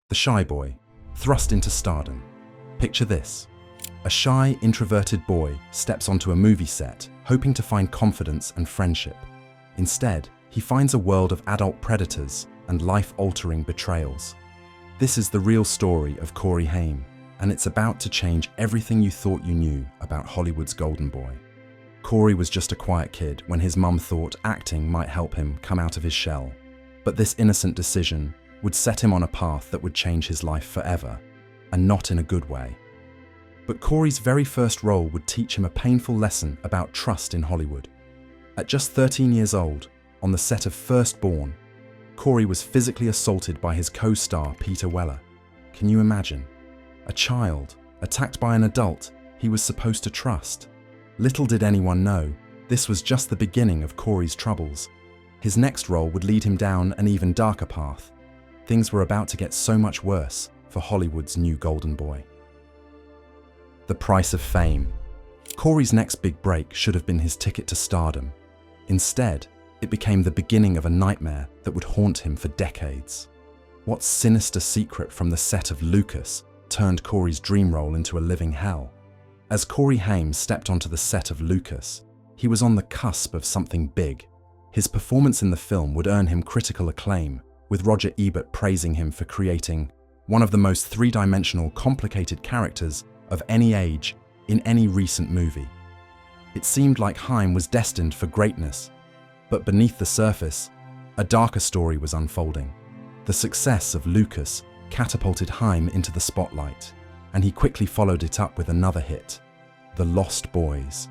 The shy boy, thrust into stardom. Picture this. A shy, introverted boy steps onto a movie set, hoping to find confidence and friendship. Instead, he finds a world of adult predators and life-altering betrayals. This is the real story of Corey Haim, and it's about to change everything you thought you knew about Hollywood's golden boy. Corey was just a quiet kid when his mum thought acting might help him come out of his shell. But this innocent decision would set him on a path that would change his life forever, and not in a good way. But Corey's very first role would teach him a painful lesson about trust in Hollywood. At just 13 years old, on the set of Firstborn, Corey was physically assaulted by his co-star Peter Weller. Can you imagine? A child, attacked by an adult he was supposed to trust. Little did anyone know, this was just the beginning of Corey's troubles. His next role would lead him down an even darker path. Things were about to get so much worse for Hollywood's new golden boy. The price of fame. Corey's next big break should have been his ticket to stardom. Instead, it became the beginning of a nightmare that would haunt him for decades. What sinister secret from the set of Lucas turned Corey's dream role into a living hell? As Corey Haim stepped onto the set of Lucas, he was on the cusp of something big. His performance in the film would earn him critical acclaim, with Roger Ebert praising him for creating one of the most three-dimensional, complicated characters of any age in any recent movie. It seemed like Haim was destined for greatness, but beneath the surface, a darker story was unfolding. The success of Lucas catapulted Haim into the spotlight, and he quickly followed it up with another hit, The Lost Boys.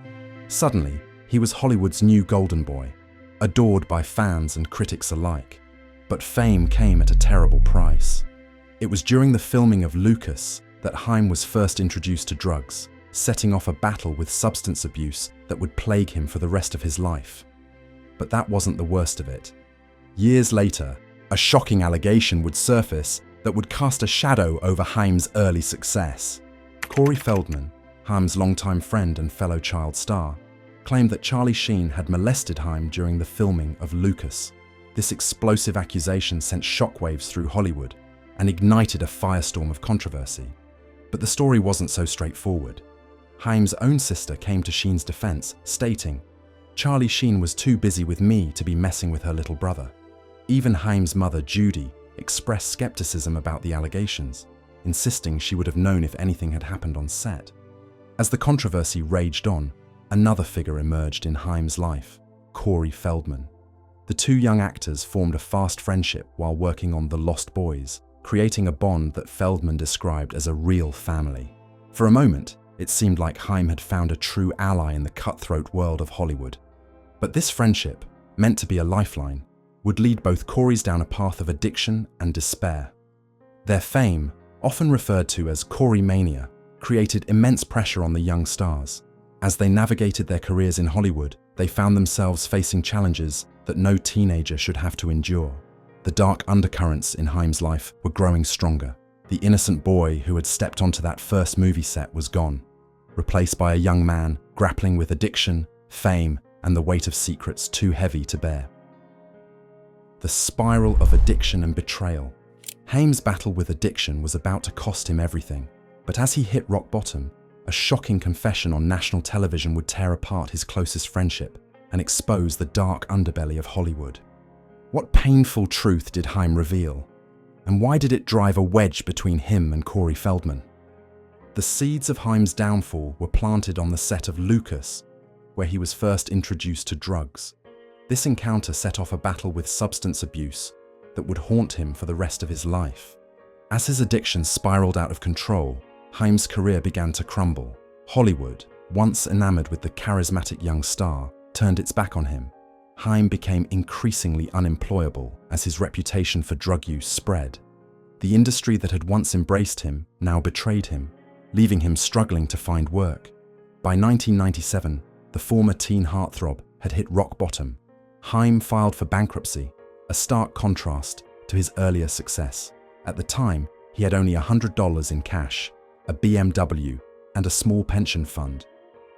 Suddenly, he was Hollywood's new golden boy, adored by fans and critics alike. But fame came at a terrible price. It was during the filming of Lucas that Haim was first introduced to drugs, setting off a battle with substance abuse that would plague him for the rest of his life. But that wasn't the worst of it. Years later, a shocking allegation would surface that would cast a shadow over Haim's early success. Corey Feldman, Haim's longtime friend and fellow child star, claimed that Charlie Sheen had molested Haim during the filming of Lucas. This explosive accusation sent shockwaves through Hollywood and ignited a firestorm of controversy. But the story wasn't so straightforward. Haim's own sister came to Sheen's defense, stating, "Charlie Sheen was too busy with me to be messing with her little brother." Even Haim's mother, Judy, expressed skepticism about the allegations, insisting she would have known if anything had happened on set. As the controversy raged on, another figure emerged in Haim's life, Corey Feldman. The two young actors formed a fast friendship while working on The Lost Boys, creating a bond that Feldman described as a real family. For a moment, it seemed like Haim had found a true ally in the cutthroat world of Hollywood. But this friendship, meant to be a lifeline, would lead both Corys down a path of addiction and despair. Their fame, often referred to as Corey Mania, created immense pressure on the young stars. As they navigated their careers in Hollywood, they found themselves facing challenges that no teenager should have to endure. The dark undercurrents in Haim's life were growing stronger. The innocent boy who had stepped onto that first movie set was gone, replaced by a young man grappling with addiction, fame, and the weight of secrets too heavy to bear. The spiral of addiction and betrayal. Haim's battle with addiction was about to cost him everything, but as he hit rock bottom, a shocking confession on national television would tear apart his closest friendship and expose the dark underbelly of Hollywood. What painful truth did Haim reveal? And why did it drive a wedge between him and Corey Feldman? The seeds of Haim's downfall were planted on the set of Lucas, where he was first introduced to drugs. This encounter set off a battle with substance abuse that would haunt him for the rest of his life. As his addiction spiraled out of control, Haim's career began to crumble. Hollywood, once enamored with the charismatic young star, turned its back on him. Haim became increasingly unemployable as his reputation for drug use spread. The industry that had once embraced him now betrayed him, leaving him struggling to find work. By 1997, the former teen heartthrob had hit rock bottom. Haim filed for bankruptcy, a stark contrast to his earlier success. At the time, he had only $100 in cash, a BMW, and a small pension fund.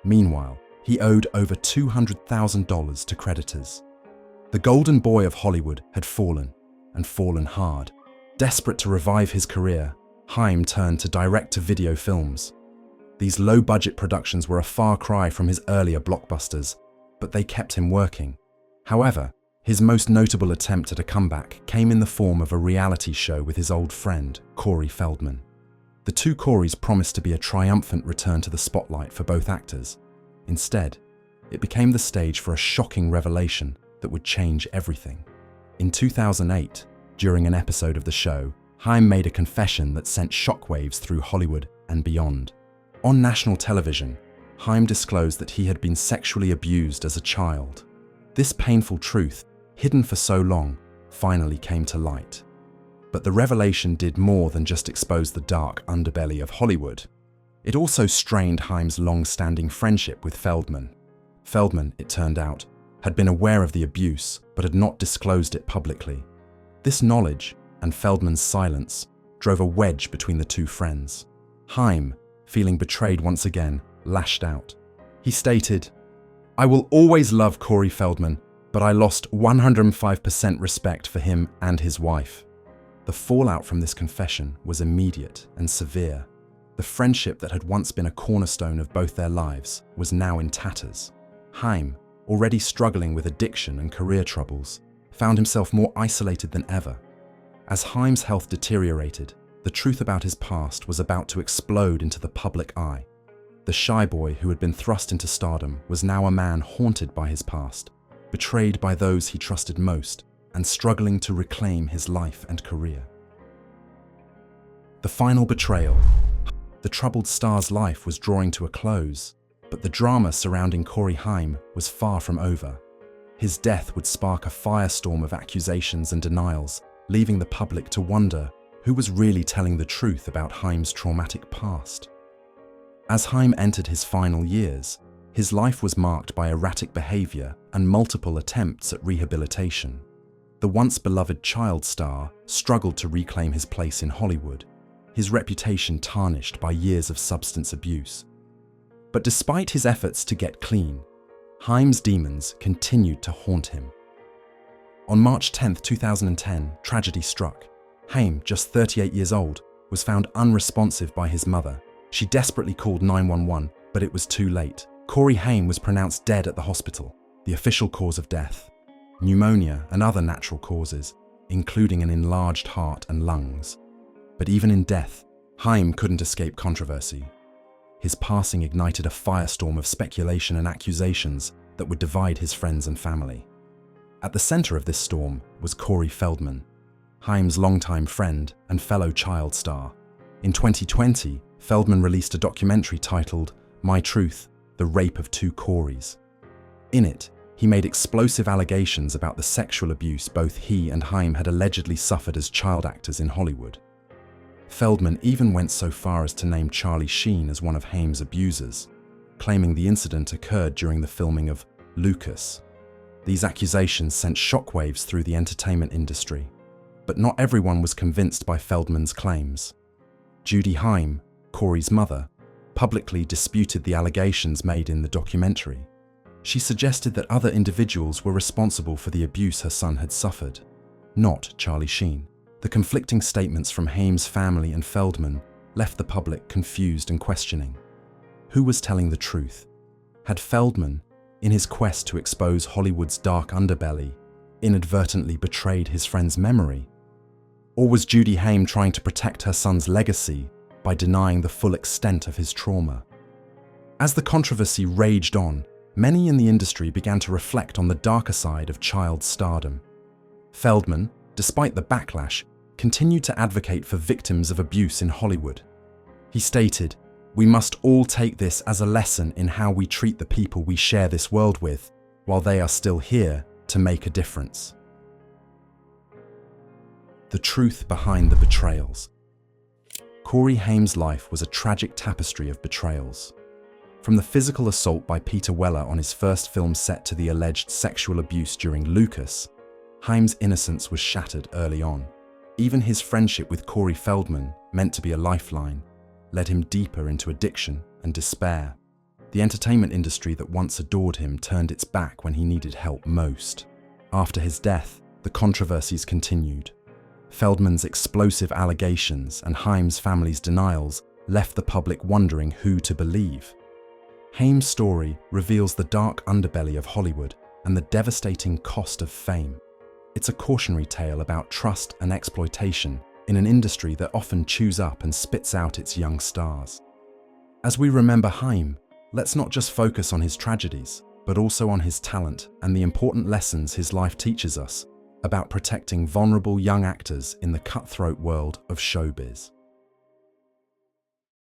Meanwhile, he owed over $200,000 to creditors. The golden boy of Hollywood had fallen, and fallen hard. Desperate to revive his career, Haim turned to direct-to-video films. These low-budget productions were a far cry from his earlier blockbusters, but they kept him working. However, his most notable attempt at a comeback came in the form of a reality show with his old friend, Corey Feldman. The two Coreys promised to be a triumphant return to the spotlight for both actors. Instead, it became the stage for a shocking revelation that would change everything. In 2008, during an episode of the show, Haim made a confession that sent shockwaves through Hollywood and beyond. On national television, Haim disclosed that he had been sexually abused as a child. This painful truth, hidden for so long, finally came to light. But the revelation did more than just expose the dark underbelly of Hollywood. It also strained Haim's long-standing friendship with Feldman. Feldman, it turned out, had been aware of the abuse but had not disclosed it publicly. This knowledge, and Feldman's silence, drove a wedge between the two friends. Haim, feeling betrayed once again, lashed out. He stated, "I will always love Corey Feldman, but I lost 105% respect for him and his wife." The fallout from this confession was immediate and severe. The friendship that had once been a cornerstone of both their lives was now in tatters. Haim, already struggling with addiction and career troubles, found himself more isolated than ever. As Haim's health deteriorated, the truth about his past was about to explode into the public eye. The shy boy who had been thrust into stardom was now a man haunted by his past, betrayed by those he trusted most, and struggling to reclaim his life and career. The final betrayal. The troubled star's life was drawing to a close, but the drama surrounding Corey Haim was far from over. His death would spark a firestorm of accusations and denials, leaving the public to wonder who was really telling the truth about Haim's traumatic past. As Haim entered his final years, his life was marked by erratic behavior and multiple attempts at rehabilitation. The once beloved child star struggled to reclaim his place in Hollywood, his reputation tarnished by years of substance abuse. But despite his efforts to get clean, Haim's demons continued to haunt him. On March 10, 2010, tragedy struck. Haim, just 38 years old, was found unresponsive by his mother. She desperately called 911, but it was too late. Corey Haim was pronounced dead at the hospital, the official cause of death. Pneumonia and other natural causes, including an enlarged heart and lungs. But even in death, Haim couldn't escape controversy. His passing ignited a firestorm of speculation and accusations that would divide his friends and family. At the center of this storm was Corey Feldman, Haim's longtime friend and fellow child star. In 2020, Feldman released a documentary titled My Truth: The Rape of Two Coreys. In it, he made explosive allegations about the sexual abuse both he and Haim had allegedly suffered as child actors in Hollywood. Feldman even went so far as to name Charlie Sheen as one of Haim's abusers, claiming the incident occurred during the filming of Lucas. These accusations sent shockwaves through the entertainment industry, but not everyone was convinced by Feldman's claims. Judy Haim, Corey's mother, publicly disputed the allegations made in the documentary. She suggested that other individuals were responsible for the abuse her son had suffered, not Charlie Sheen. The conflicting statements from Haim's family and Feldman left the public confused and questioning. Who was telling the truth? Had Feldman, in his quest to expose Hollywood's dark underbelly, inadvertently betrayed his friend's memory? Or was Judy Haim trying to protect her son's legacy by denying the full extent of his trauma? As the controversy raged on, many in the industry began to reflect on the darker side of child stardom. Feldman, despite the backlash, continued to advocate for victims of abuse in Hollywood. He stated, "We must all take this as a lesson in how we treat the people we share this world with while they are still here to make a difference." The truth behind the betrayals. Corey Haim's life was a tragic tapestry of betrayals. From the physical assault by Peter Weller on his first film set to the alleged sexual abuse during Lucas, Haim's innocence was shattered early on. Even his friendship with Corey Feldman, meant to be a lifeline, led him deeper into addiction and despair. The entertainment industry that once adored him turned its back when he needed help most. After his death, the controversies continued. Feldman's explosive allegations and Haim's family's denials left the public wondering who to believe. Haim's story reveals the dark underbelly of Hollywood and the devastating cost of fame. It's a cautionary tale about trust and exploitation in an industry that often chews up and spits out its young stars. As we remember Haim, let's not just focus on his tragedies, but also on his talent and the important lessons his life teaches us about protecting vulnerable young actors in the cutthroat world of showbiz.